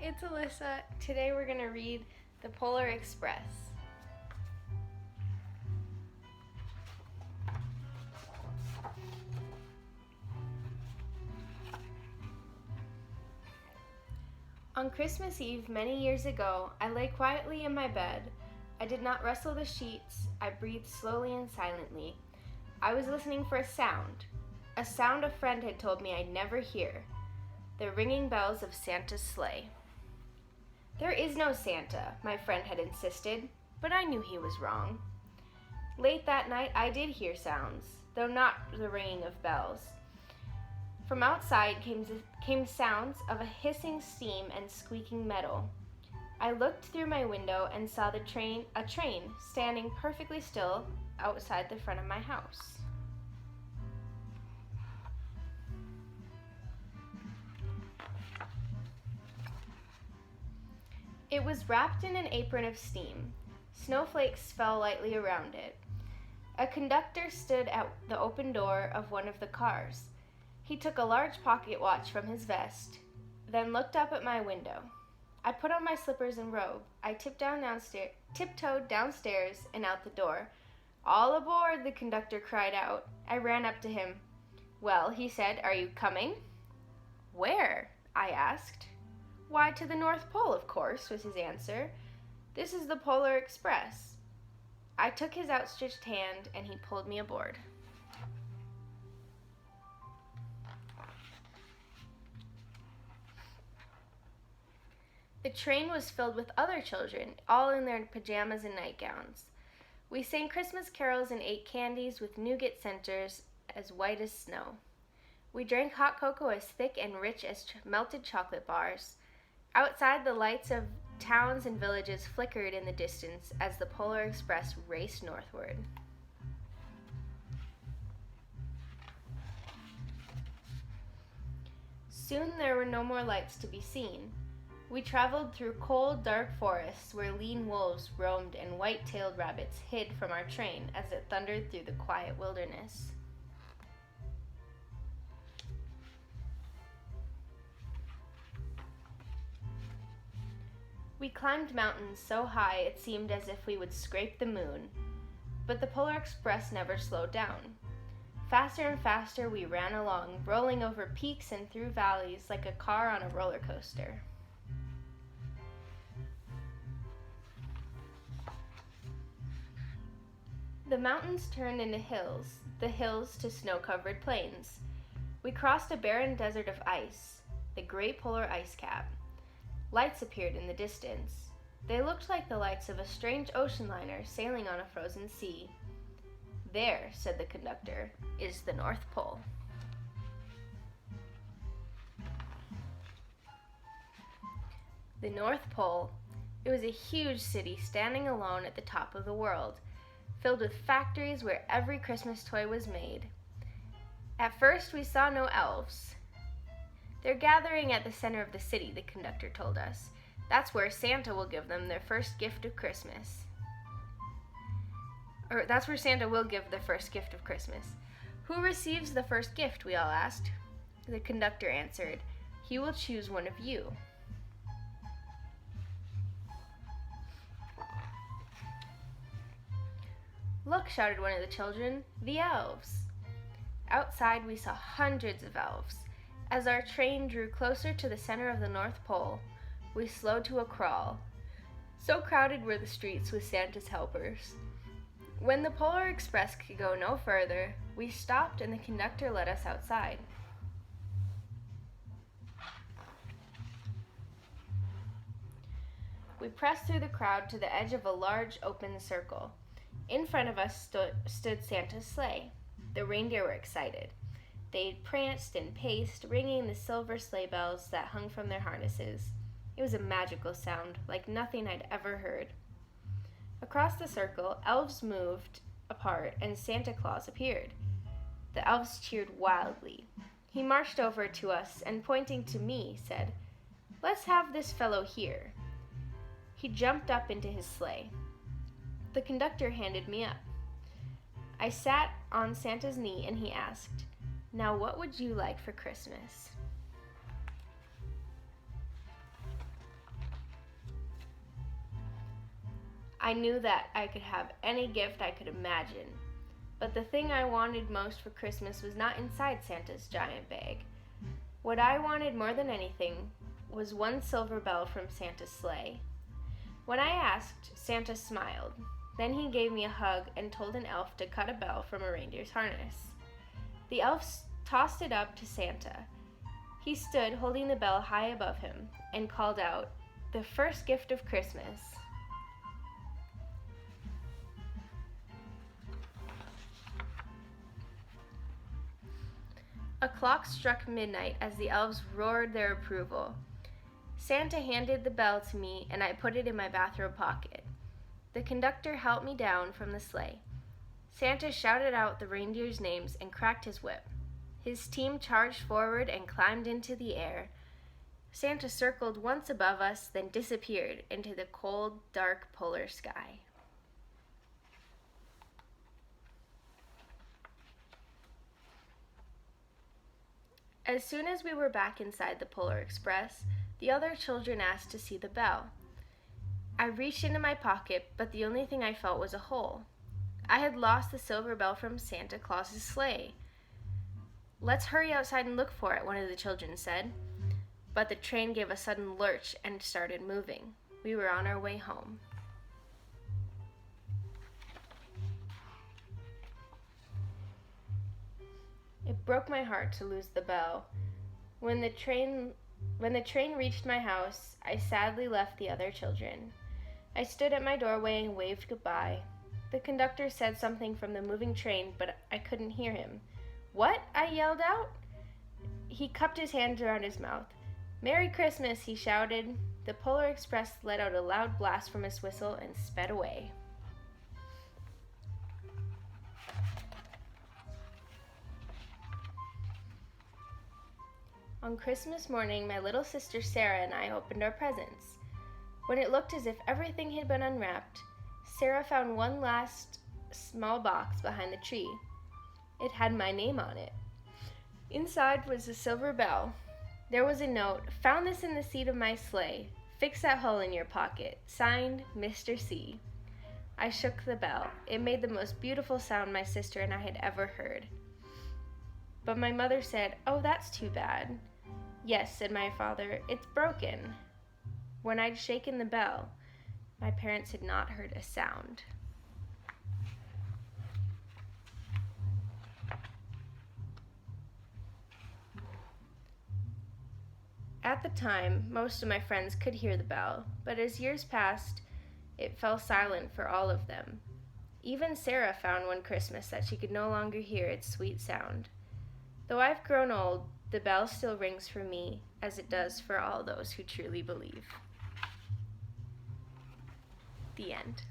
it's Alyssa. Today we're going to read The Polar Express. On Christmas Eve many years ago, I lay quietly in my bed. I did not rustle the sheets. I breathed slowly and silently. I was listening for a sound a friend had told me I'd never hear. The ringing bells of Santa's sleigh. There is no Santa, my friend had insisted, but I knew he was wrong. Late that night I did hear sounds, though not the ringing of bells. From outside came sounds of a hissing steam and squeaking metal. I looked through my window and saw a train standing perfectly still outside the front of my house. It was wrapped in an apron of steam. Snowflakes fell lightly around it. A conductor stood at the open door of one of the cars. He took a large pocket watch from his vest, then looked up at my window. I put on my slippers and robe. I tiptoed downstairs and out the door. "All aboard," the conductor cried out. I ran up to him. "Well," he said, "are you coming?" "Where?" I asked. "Why, to the North Pole, of course," was his answer. "This is the Polar Express." I took his outstretched hand and he pulled me aboard. The train was filled with other children, all in their pajamas and nightgowns. We sang Christmas carols and ate candies with nougat centers as white as snow. We drank hot cocoa as thick and rich as melted chocolate bars. Outside, the lights of towns and villages flickered in the distance as the Polar Express raced northward. Soon there were no more lights to be seen. We traveled through cold, dark forests where lean wolves roamed and white-tailed rabbits hid from our train as it thundered through the quiet wilderness. We climbed mountains so high it seemed as if we would scrape the moon. But the Polar Express never slowed down. Faster and faster we ran along, rolling over peaks and through valleys like a car on a roller coaster. The mountains turned into hills, the hills to snow-covered plains. We crossed a barren desert of ice, the Great Polar Ice Cap. Lights appeared in the distance. They looked like the lights of a strange ocean liner sailing on a frozen sea. "There," said the conductor, "is the North Pole." The North Pole. It was a huge city standing alone at the top of the world, filled with factories where every Christmas toy was made. At first we saw no elves. "They're gathering at the center of the city," the conductor told us. "That's where Santa will give them their first gift of Christmas." That's where Santa will give the first gift of Christmas. "Who receives the first gift?" we all asked. The conductor answered, "He will choose one of you." "Look," shouted one of the children, "the elves." Outside we saw hundreds of elves. As our train drew closer to the center of the North Pole, we slowed to a crawl. So crowded were the streets with Santa's helpers. When the Polar Express could go no further, we stopped and the conductor led us outside. We pressed through the crowd to the edge of a large open circle. In front of us stood Santa's sleigh. The reindeer were excited. They pranced and paced, ringing the silver sleigh bells that hung from their harnesses. It was a magical sound, like nothing I'd ever heard. Across the circle, elves moved apart and Santa Claus appeared. The elves cheered wildly. He marched over to us and, pointing to me, said, "Let's have this fellow here." He jumped up into his sleigh. The conductor handed me up. I sat on Santa's knee and he asked, "Now what would you like for Christmas?" I knew that I could have any gift I could imagine. But the thing I wanted most for Christmas was not inside Santa's giant bag. What I wanted more than anything was one silver bell from Santa's sleigh. When I asked, Santa smiled. Then he gave me a hug and told an elf to cut a bell from a reindeer's harness. The elf tossed it up to Santa. He stood holding the bell high above him and called out, "The first gift of Christmas." A clock struck midnight as the elves roared their approval. Santa handed the bell to me and I put it in my bathrobe pocket. The conductor helped me down from the sleigh. Santa shouted out the reindeers' names and cracked his whip. His team charged forward and climbed into the air. Santa circled once above us, then disappeared into the cold, dark polar sky. As soon as we were back inside the Polar Express, the other children asked to see the bell. I reached into my pocket, but the only thing I felt was a hole. I had lost the silver bell from Santa Claus's sleigh. "Let's hurry outside and look for it," one of the children said. But the train gave a sudden lurch and started moving. We were on our way home. It broke my heart to lose the bell. When the train reached my house, I sadly left the other children. I stood at my doorway and waved goodbye. The conductor said something from the moving train, but I couldn't hear him. "What?" I yelled out. He cupped his hands around his mouth. "Merry Christmas," he shouted. The Polar Express let out a loud blast from his whistle and sped away. On Christmas morning, my little sister Sarah and I opened our presents. When it looked as if everything had been unwrapped, Sarah found one last small box behind the tree. It had my name on it. Inside was a silver bell. There was a note, "Found this in the seat of my sleigh. Fix that hole in your pocket. Signed, Mr. C." I shook the bell. It made the most beautiful sound my sister and I had ever heard. But my mother said, "Oh, that's too bad." "Yes," said my father, "it's broken." When I'd shaken the bell, my parents had not heard a sound. At the time, most of my friends could hear the bell, but as years passed, it fell silent for all of them. Even Sarah found one Christmas that she could no longer hear its sweet sound. Though I've grown old, the bell still rings for me, as it does for all those who truly believe. The end.